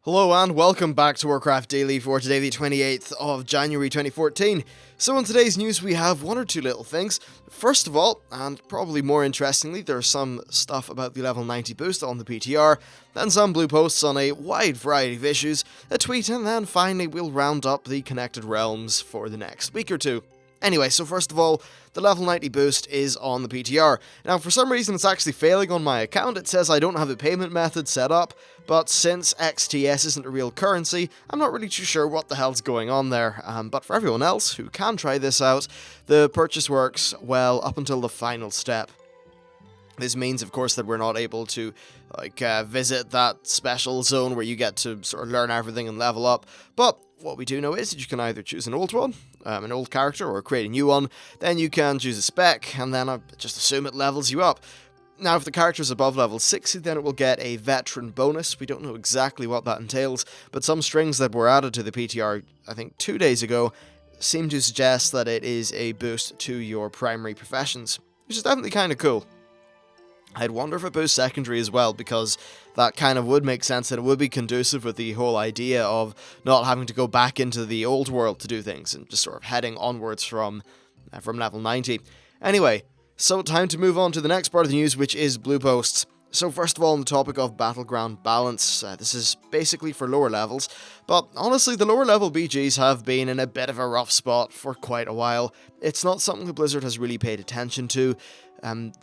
Hello and welcome back to Warcraft Daily for today the 28th of January 2014. So in today's news we have one or two little things. First of all, and probably more interestingly, there's some stuff about the level 90 boost on the PTR, then some blue posts on a wide variety of issues, a tweet, and then finally we'll round up the connected realms for the next week or two. Anyway, so first of all, the level 90 boost is on the PTR. Now, for some reason it's actually failing on my account. It says I don't have the payment method set up, but since XTS isn't a real currency, I'm not really too sure what the hell's going on there. But for everyone else who can try this out, the purchase works well up until the final step. This means, of course, that we're not able to visit that special zone where you get to sort of learn everything and level up, but what we do know is that you can either choose an old one, an old character, or create a new one. Then you can choose a spec, and then I just assume it levels you up. Now, if the character is above level 60, then it will get a veteran bonus. We don't know exactly what that entails, but some strings that were added to the PTR, I think 2 days ago, seem to suggest that it is a boost to your primary professions, which is definitely kind of cool. I'd wonder if it boosts secondary as well, because that kind of would make sense, and it would be conducive with the whole idea of not having to go back into the old world to do things, and just sort of heading onwards from level 90. Anyway, so time to move on to the next part of the news, which is blue posts. So first of all, on the topic of battleground balance, this is basically for lower levels, but honestly the lower level BGs have been in a bit of a rough spot for quite a while. It's not something that Blizzard has really paid attention to,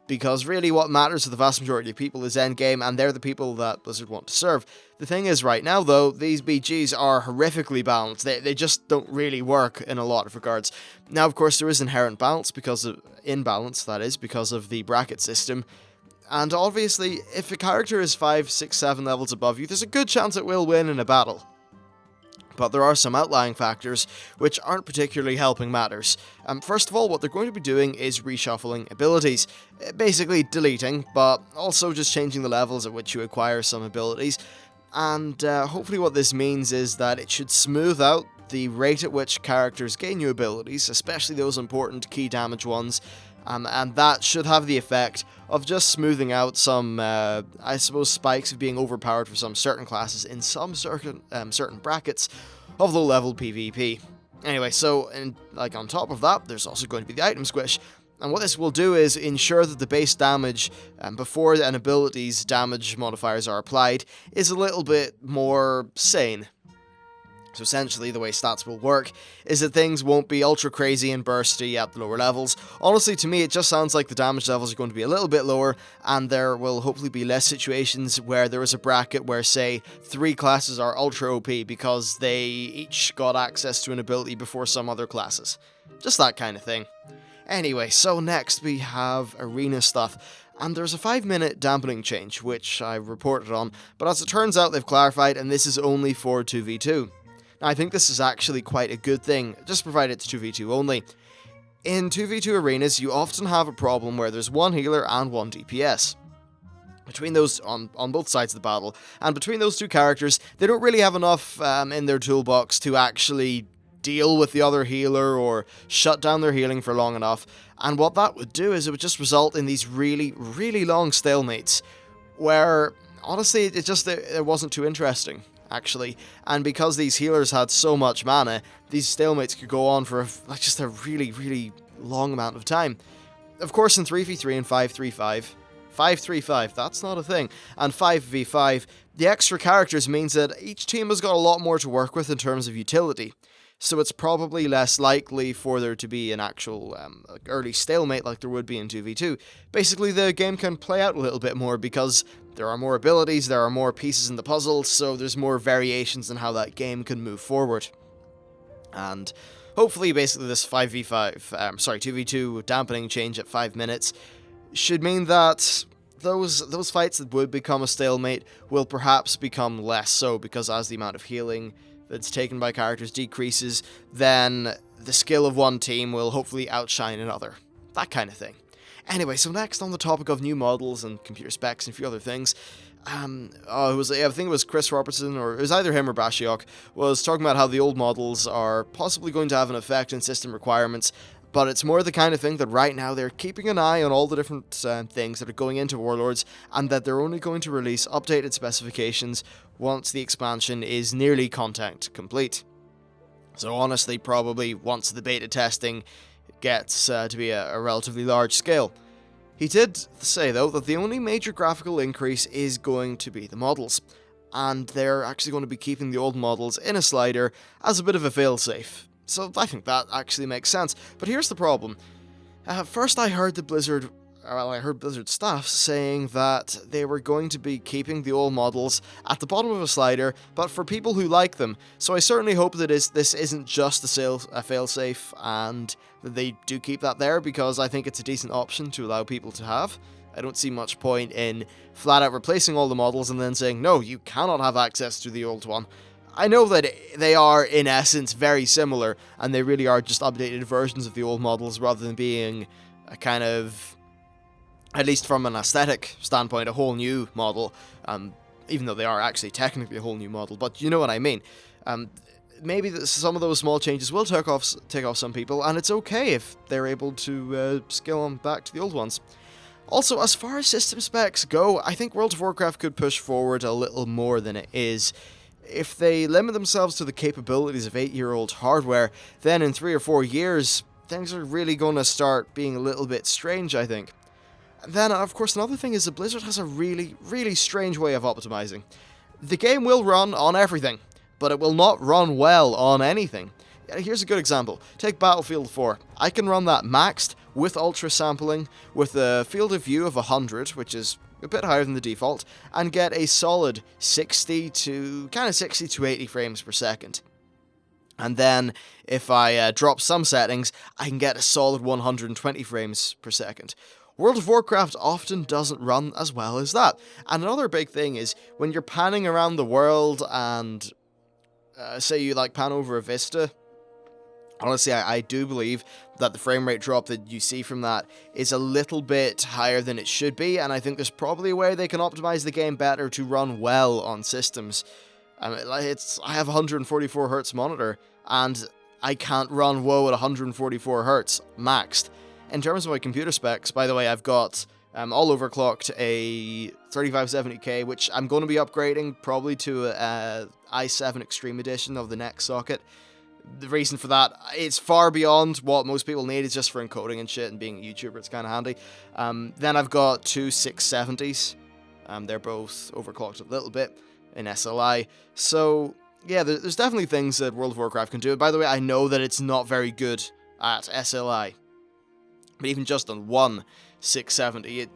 because really what matters to the vast majority of people is endgame, and they're the people that Blizzard want to serve. The thing is, right now though, these BGs are horrifically balanced. They just don't really work in a lot of regards. Now of course there is inherent balance, because of imbalance, that is, because of the bracket system. And obviously, if a character is 5, 6, 7 levels above you, there's a good chance it will win in a battle. But there are some outlying factors which aren't particularly helping matters. First of all, what they're going to be doing is reshuffling abilities. Basically deleting, but also just changing the levels at which you acquire some abilities. And hopefully what this means is that it should smooth out the rate at which characters gain new abilities, especially those important key damage ones. And that should have the effect of just smoothing out some, I suppose, spikes of being overpowered for some certain classes in some certain brackets of low-level PvP. Anyway, so on top of that, there's also going to be the item squish. And what this will do is ensure that the base damage before an ability's damage modifiers are applied is a little bit more sane. So essentially, the way stats will work is that things won't be ultra crazy and bursty at the lower levels. Honestly, to me, it just sounds like the damage levels are going to be a little bit lower, and there will hopefully be less situations where there is a bracket where, say, 3 classes are ultra OP because they each got access to an ability before some other classes. Just that kind of thing. Anyway, so next we have arena stuff. And there's a 5-minute dampening change, which I reported on, but as it turns out, they've clarified, and this is only for 2v2. Now, I think this is actually quite a good thing, just provided it's 2v2 only. In 2v2 arenas, you often have a problem where there's one healer and one DPS. Between those, on both sides of the battle, and between those two characters, they don't really have enough in their toolbox to actually deal with the other healer or shut down their healing for long enough. And what that would do is it would just result in these really, really long stalemates, where, honestly, it wasn't too interesting, actually. And because these healers had so much mana, these stalemates could go on for just a really, really long amount of time. Of course, in 3v3 and 5v5, that's not a thing, and 5v5, the extra characters means that each team has got a lot more to work with in terms of utility. So it's probably less likely for there to be an actual early stalemate like there would be in 2v2. Basically, the game can play out a little bit more because there are more abilities, there are more pieces in the puzzle, so there's more variations in how that game can move forward. And hopefully, basically, this 2v2 dampening change at 5 minutes should mean that those fights that would become a stalemate will perhaps become less so, because as the amount of healing that's taken by characters decreases, then the skill of one team will hopefully outshine another. That kind of thing. Anyway, so next on the topic of new models and computer specs and a few other things, I think it was Chris Robertson, or it was either him or Bashiok, was talking about how the old models are possibly going to have an effect in system requirements, but it's more the kind of thing that right now they're keeping an eye on all the different things that are going into Warlords, and that they're only going to release updated specifications once the expansion is nearly content complete. So honestly, probably once the beta testing gets to be a relatively large scale. He did say, though, that the only major graphical increase is going to be the models, and they're actually going to be keeping the old models in a slider as a bit of a failsafe. So I think that actually makes sense. But here's the problem. First I heard Blizzard staff saying that they were going to be keeping the old models at the bottom of a slider, but for people who like them. So I certainly hope that this isn't just a failsafe, and that they do keep that there, because I think it's a decent option to allow people to have. I don't see much point in flat out replacing all the models and then saying, no, you cannot have access to the old one. I know that they are, in essence, very similar, and they really are just updated versions of the old models rather than being a kind of, at least from an aesthetic standpoint, a whole new model, even though they are actually technically a whole new model, but you know what I mean. Maybe some of those small changes will take off some people, and it's okay if they're able to scale them back to the old ones. Also, as far as system specs go, I think World of Warcraft could push forward a little more than it is. If they limit themselves to the capabilities of 8-year-old hardware, then in 3 or 4 years, things are really going to start being a little bit strange, I think. And then, of course, another thing is that Blizzard has a really, really strange way of optimizing. The game will run on everything, but it will not run well on anything. Here's a good example. Take Battlefield 4. I can run that maxed with ultra sampling, with a field of view of 100, which is a bit higher than the default, and get a solid 60 to 80 frames per second. And then, if I drop some settings, I can get a solid 120 frames per second. World of Warcraft often doesn't run as well as that. And another big thing is, when you're panning around the world and, say you pan over a vista, honestly, I do believe that the frame rate drop that you see from that is a little bit higher than it should be, and I think there's probably a way they can optimize the game better to run well on systems. I have a 144Hz monitor, and I can't run WoW at 144Hz maxed. In terms of my computer specs, by the way, I've got all overclocked a 3570K, which I'm going to be upgrading probably to a i7 Extreme Edition of the next socket. The reason for that, it's far beyond what most people need. It's just for encoding and shit, and being a YouTuber, it's kind of handy. Then I've got two 670s. They're both overclocked a little bit in SLI. So, yeah, there's definitely things that World of Warcraft can do. And by the way, I know that it's not very good at SLI. But even just on one 670,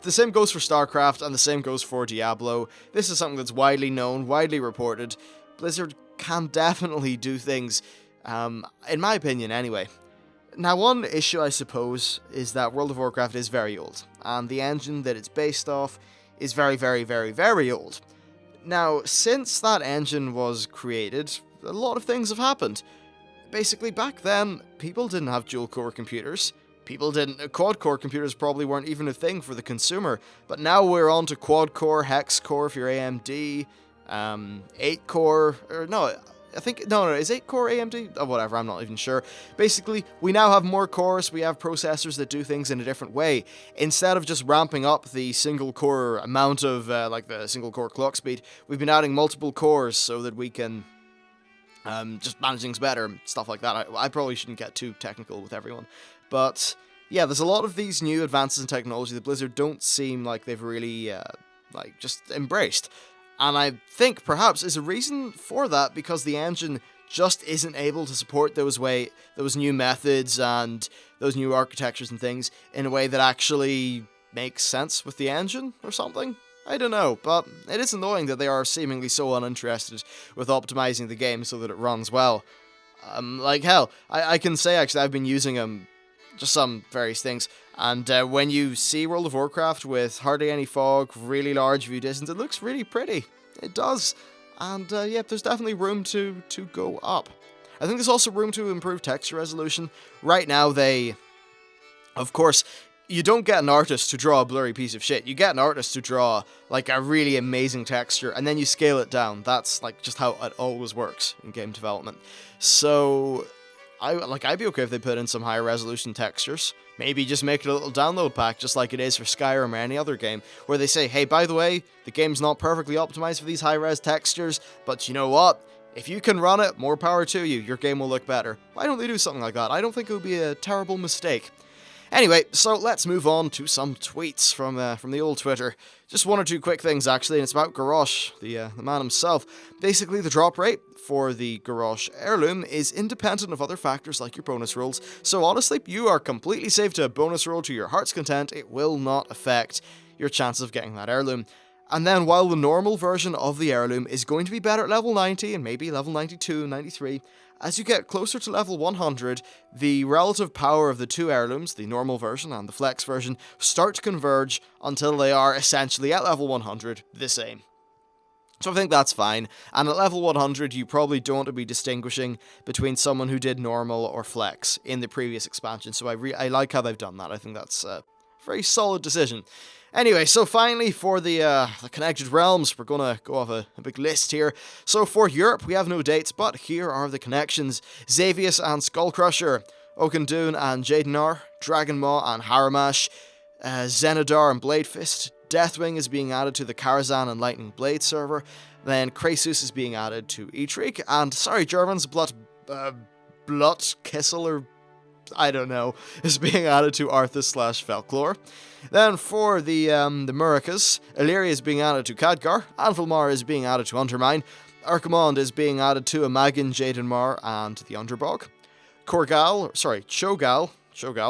the same goes for StarCraft, and the same goes for Diablo. This is something that's widely known, widely reported. Blizzard can definitely do things, in my opinion anyway. Now, one issue, I suppose, is that World of Warcraft is very old, and the engine that it's based off is very, very, very, very old. Now, since that engine was created, a lot of things have happened. Basically, back then, people didn't have dual-core computers. Quad-core computers probably weren't even a thing for the consumer, but now we're on to quad-core, hex-core if you're AMD, 8-core, is 8-core AMD? Oh, whatever, I'm not even sure. Basically, we now have more cores, we have processors that do things in a different way. Instead of just ramping up the single-core amount of, the single-core clock speed, we've been adding multiple cores so that we can just manage things better, stuff like that. I probably shouldn't get too technical with everyone. But, yeah, there's a lot of these new advances in technology that Blizzard don't seem like they've really, just embraced. And I think, perhaps, is a reason for that because the engine just isn't able to support those new methods and those new architectures and things in a way that actually makes sense with the engine or something. I don't know, but it is annoying that they are seemingly so uninterested with optimizing the game so that it runs well. Hell, I can say, actually, I've been using just some various things, and when you see World of Warcraft with hardly any fog, really large view distance, it looks really pretty. It does. And, yeah, there's definitely room to go up. I think there's also room to improve texture resolution. Right now, of course, you don't get an artist to draw a blurry piece of shit. You get an artist to draw, a really amazing texture, and then you scale it down. That's, just how it always works in game development. So, I'd be okay if they put in some higher resolution textures, Maybe just make it a little download pack, just like it is for Skyrim or any other game, where they say, hey, by the way, the game's not perfectly optimized for these high-res textures, but you know what? If you can run it, more power to you, your game will look better. Why don't they do something like that? I don't think it would be a terrible mistake. Anyway, so let's move on to some tweets from the old Twitter. Just one or two quick things, actually, and it's about Garrosh, the man himself. Basically, the drop rate for the Garrosh heirloom is independent of other factors like your bonus rolls, so honestly, you are completely safe to bonus roll to your heart's content. It will not affect your chances of getting that heirloom. And then, while the normal version of the heirloom is going to be better at level 90, and maybe level 92, 93, as you get closer to level 100, the relative power of the two heirlooms, the normal version and the flex version, start to converge until they are essentially at level 100 the same. So I think that's fine, and at level 100 you probably don't want to be distinguishing between someone who did normal or flex in the previous expansion, so I like how they've done that. I think that's a very solid decision. Anyway, so finally for the Connected Realms, we're going to go off a big list here. So for Europe, we have no dates, but here are the connections. Xavius and Skullcrusher, Okendun and Jadenar, Dragonmaw and Haramash, Zenodar and Bladefist, Deathwing is being added to the Karazhan and Lightning Blade server, then Krasus is being added to Etreek, and, sorry Germans, Blutkissel, or I don't know, is being added to Arthas/Felklore. Then for the Murikas, Illyria is being added to Khadgar, Anvilmar is being added to Undermine, Archimonde is being added to Amagin, Jadenmar, and the Underbog. Cho'Gall,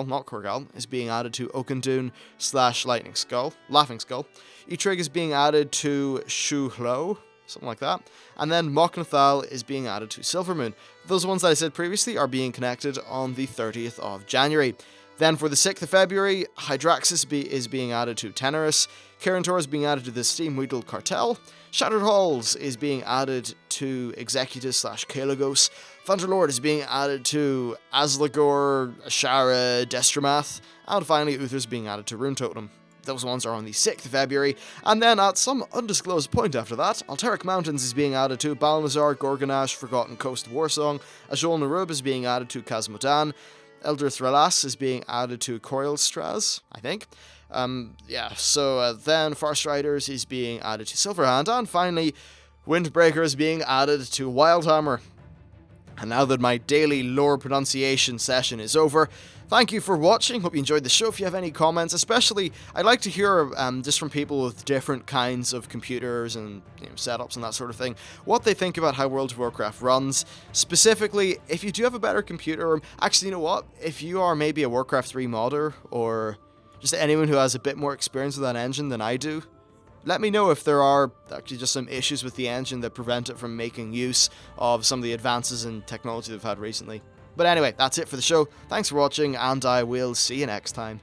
not Korgal, is being added to Okendun/Laughing Skull. Etreeg is being added to Shuhlo, something like that. And then Moknathal is being added to Silvermoon. Those ones that I said previously are being connected on the 30th of January. Then for the 6th of February, Hydraxis is being added to Tenorus, Kirintor is being added to the Steam-Wheedled Cartel, Shattered Halls is being added to Executus/Kalagos, Thunderlord is being added to Aslagor, Ashara, Destramath, and finally Uther is being added to Rune Totem. Those ones are on the 6th of February, and then at some undisclosed point after that, Alteric Mountains is being added to Balnazar, Gorgonash, Forgotten Coast Warsong, Ajol Narub is being added to Kazmodan, Elder Thralas is being added to Coilstraz, I think. Then Farstriders is being added to Silverhand, and finally, Windbreaker is being added to Wildhammer. And now that my daily lore pronunciation session is over, thank you for watching. Hope you enjoyed the show. If you have any comments, especially, I'd like to hear just from people with different kinds of computers and setups and that sort of thing, what they think about how World of Warcraft runs. Specifically, if you do have a better computer, or actually, you know what? If you are maybe a Warcraft 3 modder, or just anyone who has a bit more experience with that engine than I do, let me know if there are actually just some issues with the engine that prevent it from making use of some of the advances in technology they've had recently. But anyway, that's it for the show. Thanks for watching, and I will see you next time.